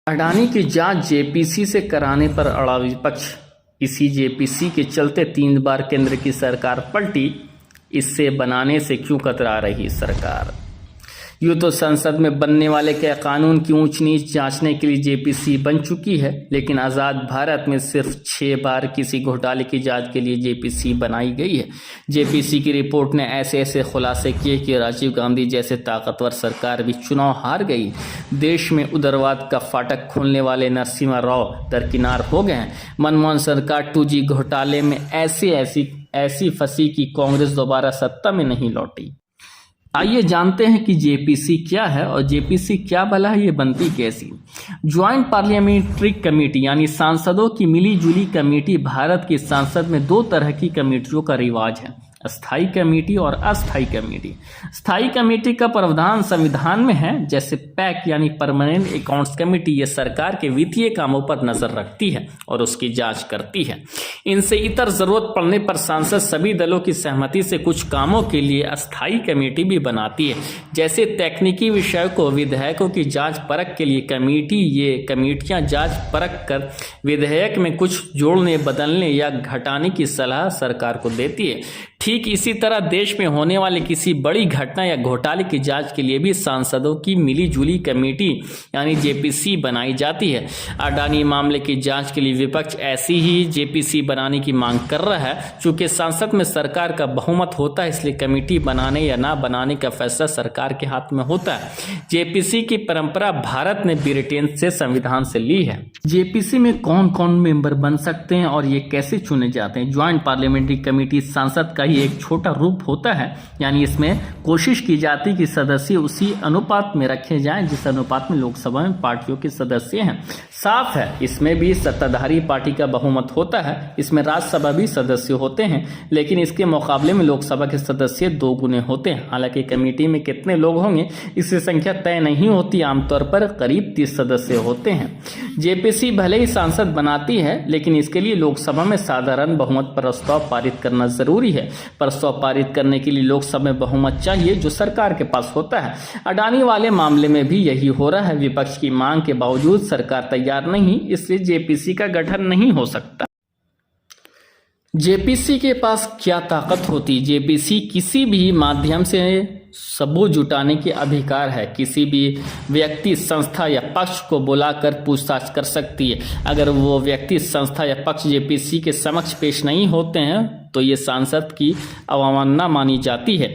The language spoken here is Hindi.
अडानी की जांच जेपीसी से कराने पर अड़ा विपक्ष। इसी जेपीसी के चलते 3 बार केंद्र की सरकार पलटी। इससे बनाने से क्यों कतरा रही सरकार? यूँ तो संसद में बनने वाले के कानून की ऊंच नीच जांचने के लिए जेपीसी बन चुकी है, लेकिन आज़ाद भारत में सिर्फ 6 बार किसी घोटाले की जांच के लिए जेपीसी बनाई गई है। जेपीसी की रिपोर्ट ने ऐसे खुलासे किए कि राजीव गांधी जैसे ताकतवर सरकार भी चुनाव हार गई। देश में उग्रवाद का फाटक खोलने वाले नरसिम्हा राव दरकिनार हो गए हैं। मनमोहन सरकार 2G घोटाले में ऐसी फंसी कि कांग्रेस दोबारा सत्ता में नहीं लौटी। आइए जानते हैं कि जेपीसी क्या है और जेपीसी क्या भला है, ये बनती कैसी। ज्वाइंट पार्लियामेंट्री कमेटी यानी सांसदों की मिलीजुली कमेटी। भारत की संसद में 2 तरह की कमेटियों का रिवाज है, स्थायी कमेटी और अस्थायी कमेटी। स्थायी कमेटी का प्रावधान संविधान में है, जैसे पैक यानी परमानेंट अकाउंट्स कमेटी। ये सरकार के वित्तीय कामों पर नजर रखती है और उसकी जांच करती है। इनसे इतर जरूरत पड़ने पर सांसद सभी दलों की सहमति से कुछ कामों के लिए अस्थायी कमेटी भी बनाती है, जैसे तकनीकी विषयों को विधेयकों की जांच परख के लिए कमेटी। ये कमेटियां जांच परख कर विधेयक में कुछ जोड़ने, बदलने या घटाने की सलाह सरकार को देती है। ठीक इसी तरह देश में होने वाली किसी बड़ी घटना या घोटाले की जांच के लिए भी सांसदों की मिलीजुली कमेटी यानी जेपीसी बनाई जाती है। अडानी मामले की जांच के लिए विपक्ष ऐसी ही जेपीसी बनाने की मांग कर रहा है। चूंकि संसद में सरकार का बहुमत होता है, इसलिए कमेटी बनाने या ना बनाने का फैसला सरकार के हाथ में होता है। जेपीसी की परंपरा भारत ने ब्रिटेन से संविधान से ली है। जेपीसी में कौन कौन मेंबर बन सकते हैं और ये कैसे चुने जाते हैं? ज्वाइंट पार्लियामेंट्री कमेटी सांसद का ही एक छोटा रूप होता है, यानी इसमें कोशिश की जाती कि सदस्य उसी अनुपात में रखे जाएं जिस अनुपात में लोकसभा में पार्टियों के सदस्य हैं। साफ है, इसमें भी सत्ताधारी पार्टी का बहुमत होता है। इसमें राज्यसभा भी सदस्य होते हैं, लेकिन इसके मुकाबले में लोकसभा के सदस्य 2 गुने होते हैं। हालांकि कमेटी में कितने लोग होंगे इसकी संख्या तय नहीं होती। आमतौर पर करीब 30 सदस्य होते हैं। जेपीसी भले ही सांसद बनाती है, लेकिन इसके लिए लोकसभा में साधारण बहुमत प्रस्ताव पारित करना जरूरी है। प्रस्ताव पारित करने के लिए लोकसभा में बहुमत चाहिए, जो सरकार के पास होता है। अडानी वाले मामले में भी यही हो रहा है। विपक्ष की मांग के बावजूद सरकार तैयार नहीं, इसलिए जेपीसी का गठन नहीं हो सकता। जेपीसी के पास क्या ताकत होती? जेपीसी किसी भी माध्यम से सबूत जुटाने के अधिकार है। किसी भी व्यक्ति, संस्था या पक्ष को बुलाकर पूछताछ कर सकती है। अगर वो व्यक्ति, संस्था या पक्ष जेपीसी के समक्ष पेश नहीं होते हैं तो ये सांसद की अवमानना मानी जाती है।